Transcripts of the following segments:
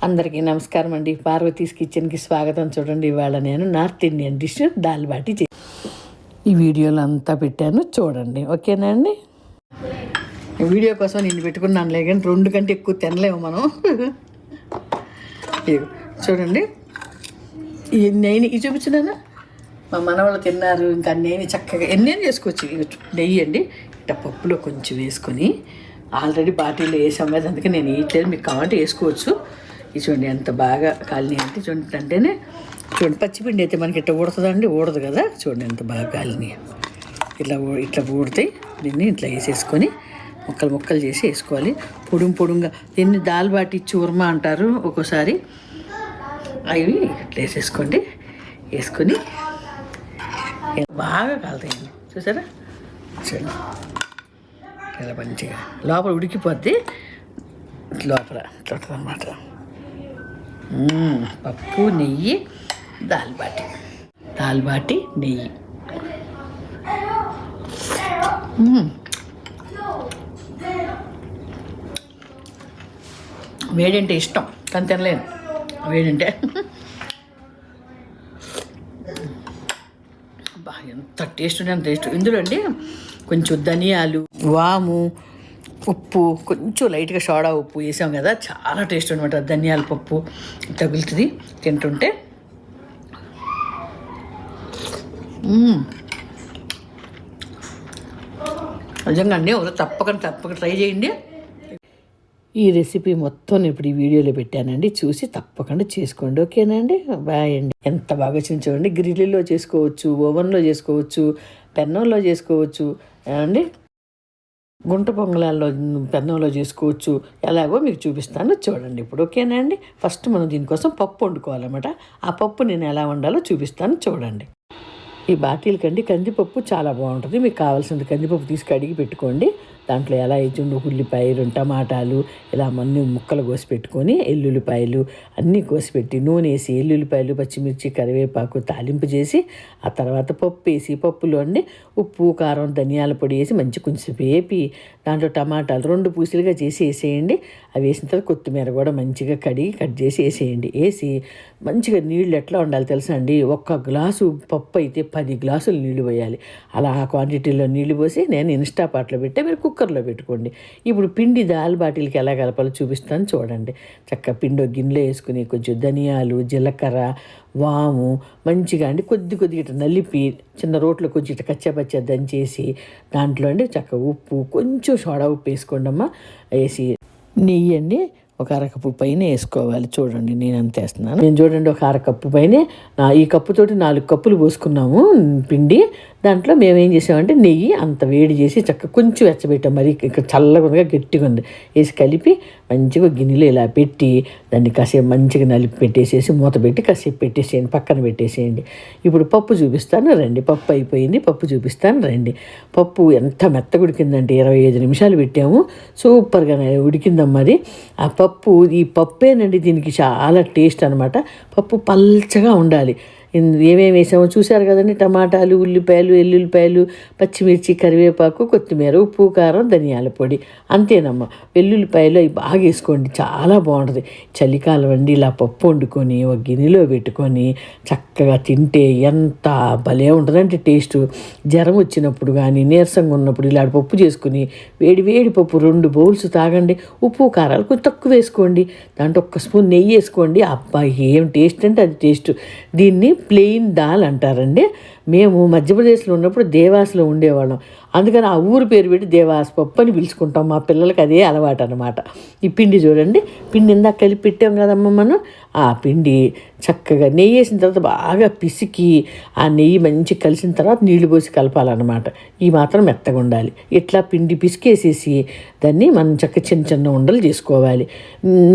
అందరికీ నమస్కారం అండి. పార్వతీస్ కిచెన్కి స్వాగతం. చూడండి, ఇవాళ నేను north Indian dish dal baati ఈ వీడియోలో అంతా పెట్టాను, చూడండి. ఓకేనా అండి? ఈ వీడియో కోసం నేను పెట్టుకున్నాను లేక 2 కంటే ఎక్కువ తినలేము మనం. చూడండి, ఈ నెయ్యి ఇది చూపించినానా, మా మనవాళ్ళు తిన్నారు. ఇంకా నెయ్యి చక్కగా ఎన్నేం చేసుకోవచ్చు. నెయ్యి అండి ఇట్లా పప్పులో కొంచెం వేసుకొని, ఆల్రెడీ బాటిల్లో వేసాం కదా, అందుకే నేను వేయట్లేదు. మీకు కావాలంటే వేసుకోవచ్చు. ఇది చూడండి ఎంత బాగా కాలినాయి అంటే, చూడండి అంటేనే చూడండి. పచ్చిపిండి అయితే మనకి ఇట్లా ఊడుతుందండి, ఊడదు కదా. చూడండి ఎంత బాగా కాలినాయి. ఇట్లా ఊడితే దీన్ని ఇట్లా వేసేసుకొని ముక్కలు చేసి వేసుకోవాలి. పొడుంగా దీన్ని దాల్ బాటీ చూర్మా అంటారు ఒక్కోసారి. అవి ఇట్లా వేసేసుకోండి. వేసుకొని బాగా కాలుతాయండి, చూసారా? చూడండి ఇలా మంచిగా లోపల ఉడికిపోద్ది, లోపల ఇట్లా ఉంటుంది అన్నమాట. పప్పు, నెయ్యి, దాల్ బాటీ నెయ్యి. వేడంటే ఇష్టం కానీ తినలేను, వేడంటే. బా ఎంత టేస్ట్ ఉంటే అంత టేస్ట్. ఇందులో అండి కొంచెం ధనియాలు, వాము, ఉప్పు, కొంచెం లైట్గా సోడా ఉప్పు వేసాం కదా, చాలా టేస్ట్ అనమాట. ధనియాల పప్పు తగులుతుంది తింటుంటే. నిజంగా అండి తప్పకుండా ట్రై చేయండి. ఈ రెసిపీ మొత్తం ఇప్పుడు ఈ వీడియోలో పెట్టానండి, చూసి తప్పకుండా చేసుకోండి. ఓకేనా అండి? బాయ్ అండి. ఎంత బాగా వచ్చింది చూడండి. గ్రిల్లులో చేసుకోవచ్చు, ఓవెన్లో చేసుకోవచ్చు, పెన్నంలో చేసుకోవచ్చు అండి. గుంట పొంగలాల్లో పెన్నంలో చేసుకోవచ్చు. ఎలాగో మీకు చూపిస్తాను, చూడండి ఇప్పుడు. ఓకేనా అండి? ఫస్ట్ మనం దీనికోసం పప్పు వండుకోవాలన్నమాట. ఆ పప్పు నేను ఎలా వండాలో చూపిస్తాను, చూడండి. ఈ బాటీలకండి కందిపప్పు చాలా బాగుంటుంది. మీకు కావాల్సిన కందిపప్పు తీసి కడిగి పెట్టుకోండి. దాంట్లో ఎలా ఇచ్చిండు ఉల్లిపాయ, 2 టమాటాలు ఇలా అన్ని ముక్కలు కోసి పెట్టుకొని, ఎల్లుల్లిపాయలు అన్నీ కోసిపెట్టి, నూనె వేసి, ఎల్లుల్లిపాయలు, పచ్చిమిర్చి, కరివేపాకు తాలింపు చేసి, ఆ తర్వాత పప్పు వేసి, పప్పులో అండి ఉప్పు, కారం, ధనియాల పొడి వేసి మంచి కొంచెం వేపి, దాంట్లో టమాటాలు 2 పూసలుగా చేసి వేసేయండి. అవి వేసిన తర్వాత కొత్తిమీర కూడా మంచిగా కడిగి కట్ చేసి వేసేయండి. వేసి మంచిగా నీళ్ళు ఎట్లా ఉండాలి తెలుసా అండి? 1 గ్లాసు పప్పు అయితే 10 గ్లాసులు నీళ్లు పోయాలి. అలా ఆ క్వాంటిటీలో నీళ్లు పోసి నేను ఇన్స్టాపాట్లో పెట్టే, మీరు కుక్కర్లో పెట్టుకోండి. ఇప్పుడు పిండి దాల్ బాటిల్కి ఎలా కలపాలో చూపిస్తాను, చూడండి. చక్కగా పిండి గిన్నెలో వేసుకుని కొంచెం ధనియాలు, జీలకర్ర, వాము మంచిగా అండి కొద్దిగా ఇట్లా నలిపి, చిన్న రోట్లో కొంచెం ఇట్లా కచ్చపచ్చ దంచేసి, దాంట్లో అండి చక్కగా ఉప్పు, కొంచెం సోడా ఉప్పు వేసుకోండి అమ్మ. వేసి నెయ్యి అండి 1 అరకప్పు పైన వేసుకోవాలి. చూడండి నేను అంత వేస్తున్నాను. నేను చూడండి 1 అరకప్పు పైనే ఈ కప్పుతోటి 4 కప్పులు పోసుకున్నాము పిండి. దాంట్లో మేము ఏం చేసామంటే నెయ్యి అంత వేడి చేసి చక్కగా కొంచెం వెచ్చబెట్టాం. మరి ఇక్కడ చల్లగా ఉండగా గట్టిగా ఉంది వేసి కలిపి మంచిగా గిన్నెలో ఇలా పెట్టి, దాన్ని కాసేపు మంచిగా నలిపి పెట్టేసేసి మూత పెట్టి కాసేపు పెట్టేసేయండి, పక్కన పెట్టేసేయండి. ఇప్పుడు పప్పు చూపిస్తాను రండి. పప్పు అయిపోయింది, పప్పు చూపిస్తాను రండి. పప్పు ఎంత మెత్తగా ఉడికిందంటే 25 నిమిషాలు పెట్టాము. సూపర్గా ఉడికిందమ్మా అది. ఆ పప్పు, ఈ పప్పేనండి దీనికి చాలా టేస్ట్ అనమాట. పప్పు పల్చగా ఉండాలి. ఏమేమి వేసామో చూసారు కదండి. టమాటాలు, ఉల్లిపాయలు, ఎల్లుల్లిపాయలు, పచ్చిమిర్చి, కరివేపాకు, కొత్తిమీర, ఉప్పు, కారం, ధనియాల పొడి, అంతేనమ్మా. వెల్లుల్లిపాయలు అవి బాగా వేసుకోండి, చాలా బాగుంటుంది. చలికాలం అండి ఇలా పప్పు వండుకొని 1 గిన్నెలో పెట్టుకొని చక్కగా తింటే ఎంత భలే ఉంటుందంటే టేస్టు. జ్వరం వచ్చినప్పుడు కానీ, నీరసంగా ఉన్నప్పుడు ఇలా పప్పు చేసుకుని వేడి పప్పు 2 బౌల్స్ తాగండి. ఉప్పు, కారాలు కొంచెం తక్కువ వేసుకోండి. దాంట్లో 1 స్పూన్ నెయ్యి వేసుకోండి. అబ్బాయి ఏం టేస్ట్ అంటే అది టేస్ట్. దీన్ని ప్లెయిన్ దాల్ అంటారండి. మేము మధ్యప్రదేశ్లో ఉన్నప్పుడు దేవాస్లో ఉండేవాళ్ళం, అందుకని ఆ ఊరు పేరు పెట్టి దేవాస్ పప్పు అని పిలుచుకుంటాం. మా పిల్లలకి అదే అలవాటు అనమాట. ఈ పిండి చూడండి, పిండి ఇందాక కలిపి పెట్టాం కదమ్మ మనం. ఆ పిండి చక్కగా నెయ్యి వేసిన తర్వాత బాగా పిసికి, ఆ నెయ్యి మంచి కలిసిన తర్వాత నీళ్లు పోసి కలపాలన్నమాట. ఈ మాత్రం మెత్తగా ఉండాలి. ఇట్లా పిండి పిసికేసేసి దాన్ని మనం చక్కగా చిన్న ఉండలు చేసుకోవాలి.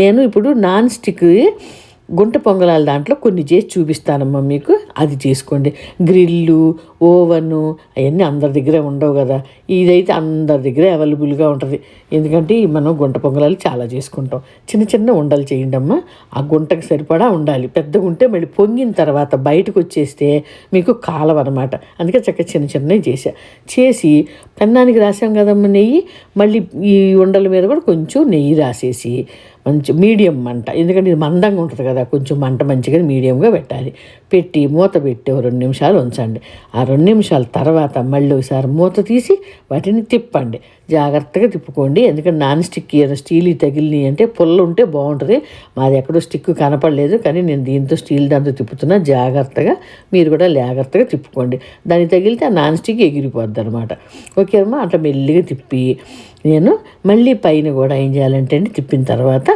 నేను ఇప్పుడు నాన్ స్టిక్ గుంట పొంగలాల దాంట్లో కొన్ని చేసి చూపిస్తానమ్మా మీకు, అది చేసుకోండి. గ్రిల్లు, ఓవెను అవన్నీ అందరి దగ్గర ఉండవు కదా. ఇదైతే అందరి దగ్గర అవైలబుల్గా ఉంటుంది. ఎందుకంటే మనం గుంట పొంగలాలు చాలా చేసుకుంటాం. చిన్న ఉండలు చేయండి అమ్మా. ఆ గుంటకి సరిపడా ఉండాలి. పెద్దగా ఉంటే మళ్ళీ పొంగిన తర్వాత బయటకు వచ్చేస్తే మీకు కాలవన్నమాట. అందుకే చక్కగా చిన్నవి చేసి పెన్నానికి రాసాం కదమ్మా నెయ్యి. మళ్ళీ ఈ ఉండల మీద కూడా కొంచెం నెయ్యి రాసేసి మంచి మీడియం మంట, ఎందుకంటే ఇది మందంగా ఉంటుంది కదా, కొంచెం మంట మంచిగా మీడియంగా పెట్టాలి. పెట్టి మూత పెట్టి 2 నిమిషాలు ఉంచండి. ఆ 2 నిమిషాల తర్వాత మళ్ళీ ఒకసారి మూత తీసి వాటిని తిప్పండి. జాగ్రత్తగా తిప్పుకోండి, ఎందుకంటే నాన్ స్టిక్ స్టీల్ తగిలినాయి అంటే పుల్ల ఉంటే బాగుంటుంది. మాది ఎక్కడో స్టిక్ కనపడలేదు, కానీ నేను దీంతో స్టీల్ దాంతో తిప్పుతున్నా. జాగ్రత్తగా మీరు కూడా జాగ్రత్తగా తిప్పుకోండి. దానికి తగిలితే ఆ నాన్ స్టిక్ ఎగిరిపోద్ది అనమాట. ఓకే అమ్మా, అట్లా మెల్లిగా తిప్పి నేను మళ్ళీ పైన కూడా ఏం చేయాలంటే అండి, తిప్పిన తర్వాత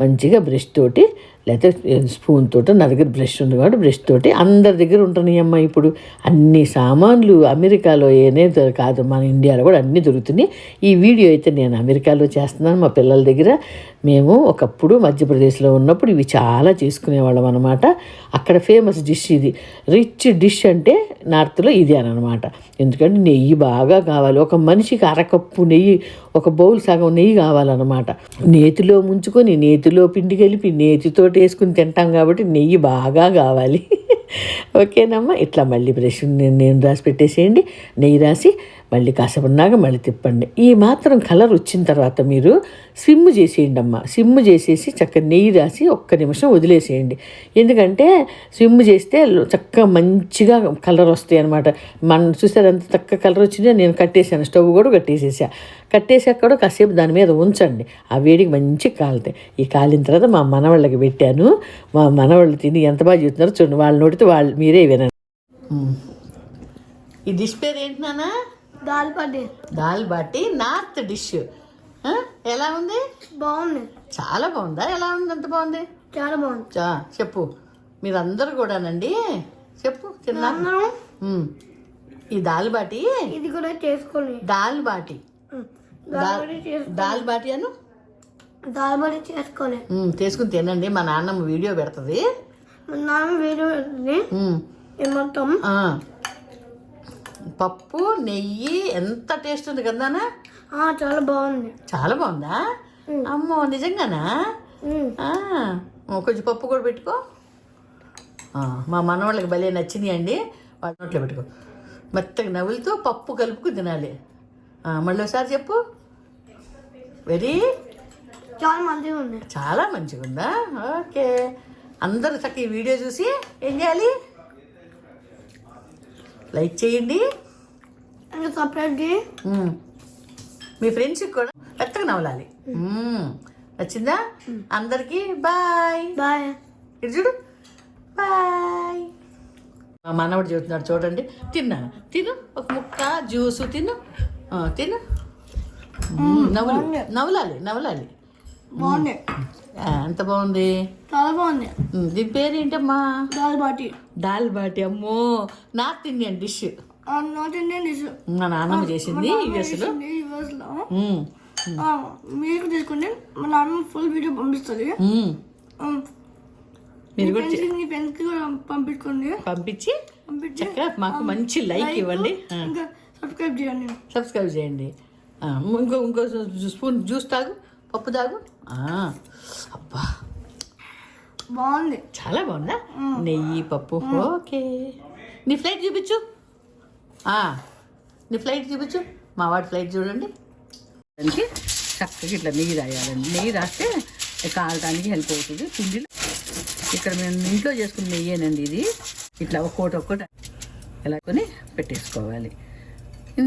మంచిగా బ్రష్ తోటి లేకపోతే స్పూన్ తోటి, నా దగ్గర బ్రష్ ఉంది కాబట్టి బ్రష్ తోటి, అందరి దగ్గర ఉంటున్నాయి అమ్మ ఇప్పుడు అన్ని సామాన్లు. అమెరికాలో ఏనే కాదు, మన ఇండియాలో కూడా అన్నీ దొరుకుతున్నాయి. ఈ వీడియో అయితే నేను అమెరికాలో చేస్తున్నాను మా పిల్లల దగ్గర. మేము ఒకప్పుడు మధ్యప్రదేశ్లో ఉన్నప్పుడు ఇవి చాలా చేసుకునేవాళ్ళం అనమాట. అక్కడ ఫేమస్ డిష్ ఇది, రిచ్ డిష్ అంటే నార్త్లో ఇది అని అనమాట. ఎందుకంటే నెయ్యి బాగా కావాలి, ఒక మనిషికి అరకప్పు నెయ్యి, ఒక బౌల్ సగం నెయ్యి కావాలన్నమాట. నేతిలో ముంచుకొని నేతిలో పిండి కలిపి నేతితో వేసుకుని తింటాం కాబట్టి నెయ్యి బాగా కావాలి. ఓకేనమ్మా, ఇట్లా మళ్ళీ బ్రష్ నేను రాసి పెట్టేసేయండి. నెయ్యి రాసి మళ్ళీ కాసేపున్నాక మళ్ళీ తిప్పండి. ఈ మాత్రం కలర్ వచ్చిన తర్వాత మీరు స్విమ్ చేసేయండి అమ్మ. స్విమ్ చేసేసి చక్కగా నెయ్యి రాసి 1 నిమిషం వదిలేసేయండి. ఎందుకంటే స్విమ్ చేస్తే చక్కగా మంచిగా కలర్ వస్తాయి అనమాట. మనం చూసారు ఎంత చక్కగా కలర్ వచ్చిందో. నేను కట్టేసాను, స్టవ్ కూడా కట్టేసాక కూడా కాసేపు దాని మీద ఉంచండి. ఆ వేడికి మంచిగా కాలుతాయి. ఈ కాలిన తర్వాత మా మనవాళ్ళకి పెట్టాను. మా మనవాళ్ళు తిని ఎంత బాగా చెప్తున్నారో చూడండి. వాళ్ళ నోటితో వాళ్ళు మీరే వినండి. ఈ డిష్ పేరు ఏంటి నాన్న? Dal baati north dish. ఎలా ఉంది? బాగుంది. చాలా బాగుందా? ఎలా ఉంది? అంత బాగుంది? చాలా బాగుంది. చెప్పు మీరందరూ కూడానండి, చెప్పు తిన్నాను. ఈ దాల్ బాటి ఇది కూడా చేసుకోండి. దాల్ బాటి అను దాల్ బాటి చేసుకుని తినండి. మా నాన్నమ్మ వీడియో పెడుతుంది. మొత్తం పప్పు నెయ్యి ఎంత టేస్ట్ ఉంది కదానా? చాలా బాగుంది. చాలా బాగుందా? అమ్మో నిజంగానా? కొంచెం పప్పు కూడా పెట్టుకో. మా మనవాళ్ళకి భలే నచ్చినాయి అండి. వాళ్ళ నోట్లో పెట్టుకో. మెత్తగా నవ్వులతో పప్పు కలుపుకు తినాలి. మళ్ళీ ఒకసారి చెప్పు. చాలా మంచిగా ఉందా? ఓకే, అందరూ చక్కగా ఈ వీడియో చూసి ఏం చేయాలి? లైక్ చేయండి, సబ్స్క్రైబ్ చేయండి. మీ ఫ్రెండ్స్కి కూడా మెత్తగా నవ్వాలి. నచ్చిందా? అందరికీ బాయ్. ఇది చూడు, బాయ్. మా మనవడు చెబుతున్నాడు చూడండి. తిన్నాను, తిను ఒక ముక్క జ్యూసు తిను. నవ్వాలి. బాగుంది. ఎంత బాగుంది? చాలా బాగుంది. దీని పేరు ఏంటమ్మా? దాల్ బాటి. అమ్మో, నార్త్ ఇండియన్ డిష్. మా నాన్నమ్మ చేసింది యూఎస్లో. మీరు తీసుకుంటే మా నాన్నమ్మ ఫుల్ వీడియో పంపిస్తుంది. మీరు కూడా పంపించి చక్కగా మాకు మంచి లైక్ ఇవ్వండి. సబ్స్క్రైబ్ చేయండి. ఇంకో స్పూన్ జ్యూస్ తాగు, పప్పు తాగు. అబ్బా బాగుంది. చాలా బాగుందా? నెయ్యి పప్పు. ఓకే, నీ ఫ్లైట్ చూపించు. మా వాడి ఫ్లైట్ చూడండి. దానికి చక్కగా ఇట్లా నెయ్యి రాయాలండి. నెయ్యి రాస్తే కాలటానికి హెల్ప్ అవుతుంది. పిండిలో ఇక్కడ మేము ఇంట్లో చేసుకున్న నెయ్యేనండి ఇది. ఇట్లా ఒక్కోటి ఇలా కొని పెట్టేసుకోవాలి.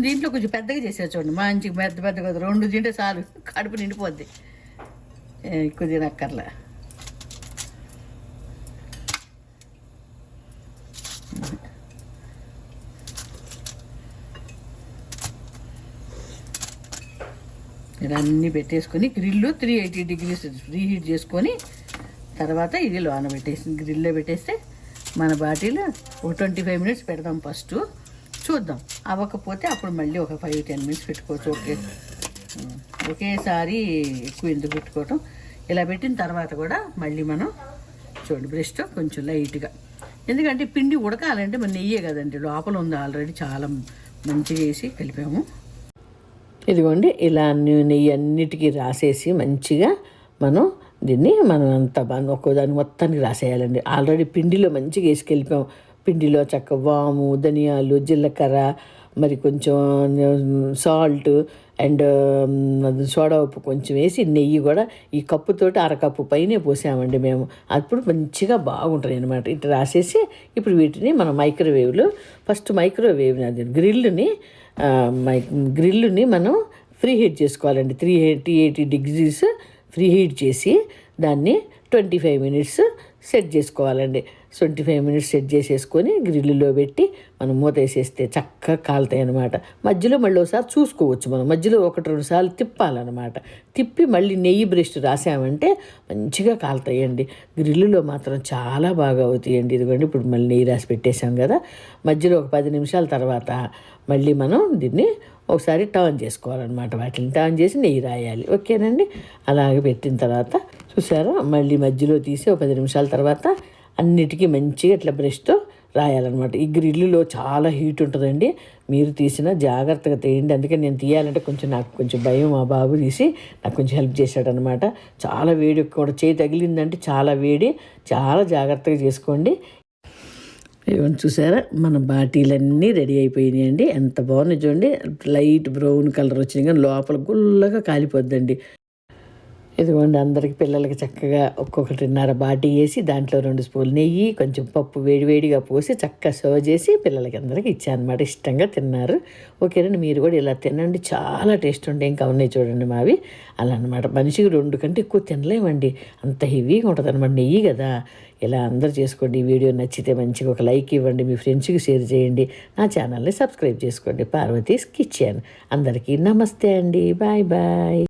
దీంట్లో కొంచెం పెద్దగా చేసే చూడండి. మంచిగా పెద్దగా 2 తింటే చాలు, కడుపు నిండిపోద్ది. ఎక్కువ తినక్కర్లా. ఇలా అన్నీ పెట్టేసుకొని గ్రిల్లు 380 degrees రీహీట్ చేసుకొని తర్వాత ఇది లోన గ్రిల్లో పెట్టేస్తే మన బాటిల్ ఒక 25 minutes పెడదాం. ఫస్ట్ చూద్దాం, అవ్వకపోతే అప్పుడు మళ్ళీ ఒక 5-10 minutes పెట్టుకోవచ్చు. ఓకే, ఒకేసారి ఎక్కువ ఎందుకు పెట్టుకోవటం. ఇలా పెట్టిన తర్వాత కూడా మళ్ళీ మనం చూడండి బ్రష్తో కొంచెం లైట్గా, ఎందుకంటే పిండి ఉడకాలంటే మన నెయ్యే కదండి, లోపల ఉంది ఆల్రెడీ. చాలా మంచిగా వేసి కలిపాము. ఇదిగోండి, ఇలా నెయ్యి అన్నిటికీ రాసేసి మంచిగా మనం అంతా ఒక్కోదాన్ని మొత్తానికి రాసేయాలండి. ఆల్రెడీ పిండిలో మంచిగా వేసి కలిపాము. పిండిలో చక్క వాము, ధనియాలు, జీలకర్ర, మరి కొంచెం సాల్ట్ అండ్ సోడా ఉప్పు కొంచెం వేసి నెయ్యి కూడా ఈ కప్పుతోటి అరకప్పు పైనే పోసామండి మేము. అప్పుడు మంచిగా బాగుంటుంది అనమాట. ఇటు రాసేసి ఇప్పుడు వీటిని మనం ఫస్ట్ మైక్రోవేవ్ అది గ్రిల్లుని మనం ఫ్రీ హీట్ చేసుకోవాలండి. 380 degrees ఫ్రీ హీట్ చేసి దాన్ని 25 minutes సెట్ చేసుకోవాలండి. 25 minutes సెట్ చేసేసుకొని గ్రిల్లులో పెట్టి మనం మూత వేసేస్తే చక్కగా కాలుతాయి అనమాట. మధ్యలో మళ్ళీ ఒకసారి చూసుకోవచ్చు, మనం మధ్యలో 1-2 సార్లు తిప్పాలన్నమాట. తిప్పి మళ్ళీ నెయ్యి బ్రష్ రాసామంటే మంచిగా కాలుతాయండి. గ్రిల్లులో మాత్రం చాలా బాగా అవుతాయండి. ఇదిగోండి ఇప్పుడు మళ్ళీ నెయ్యి రాసి పెట్టేసాం కదా, మధ్యలో ఒక 10 నిమిషాల తర్వాత మళ్ళీ మనం దీన్ని ఒకసారి టర్న్ చేసుకోవాలన్నమాట. వాటిని టర్న్ చేసి నెయ్యి రాయాలి. ఓకేనండి. అలాగే పెట్టిన తర్వాత చూసారా, మళ్ళీ మధ్యలో తీసి ఒక 10 నిమిషాల తర్వాత అన్నిటికీ మంచిగా ఇట్లా బ్రష్తో రాయాలన్నమాట. ఈ గ్రిల్లులో చాలా హీట్ ఉంటుందండి, మీరు తీసిన జాగ్రత్తగా తీయండి. అందుకని నేను తీయాలంటే నాకు కొంచెం భయం. మా బాబు తీసి నాకు కొంచెం హెల్ప్ చేశాడనమాట. చాలా వేడి కూడా, చేయి తగిలిందంటే చాలా వేడి, చాలా జాగ్రత్తగా చేసుకోండి. ఇవన్నీ చూసారా, మన బాటీలన్నీ రెడీ అయిపోయినాయండి. ఎంత బాగున్నాయి చూడండి. లైట్ బ్రౌన్ కలర్ వచ్చినాయి కానీ లోపల గుల్లగా కాలిపోద్దండి. ఇదిగోండి అందరికి పిల్లలకి చక్కగా ఒక్కొక్కటిన్నర బాటీ వేసి దాంట్లో 2 స్పూన్లు నెయ్యి, కొంచెం పప్పు వేడివేడిగా పోసి చక్కగా సర్వ్ చేసి పిల్లలకి అందరికీ ఇచ్చానమాట. ఇష్టంగా తిన్నారు. ఓకేనండి, మీరు కూడా ఇలా తినండి, చాలా టేస్ట్ ఉంటాయి. ఇంకా ఉన్నాయి చూడండి మావి. అలా అనమాట. మనిషికి 2 కంటే ఎక్కువ తినలేమండి, అంత హెవీగా ఉంటుంది అనమాట. నెయ్యి కదా. ఇలా అందరూ చేసుకోండి. ఈ వీడియో నచ్చితే మంచిగా ఒక లైక్ ఇవ్వండి, మీ ఫ్రెండ్స్కి షేర్ చేయండి, నా ఛానల్ని సబ్స్క్రైబ్ చేసుకోండి. పార్వతీస్ కిచెన్. అందరికీ నమస్తే అండి. Bye bye.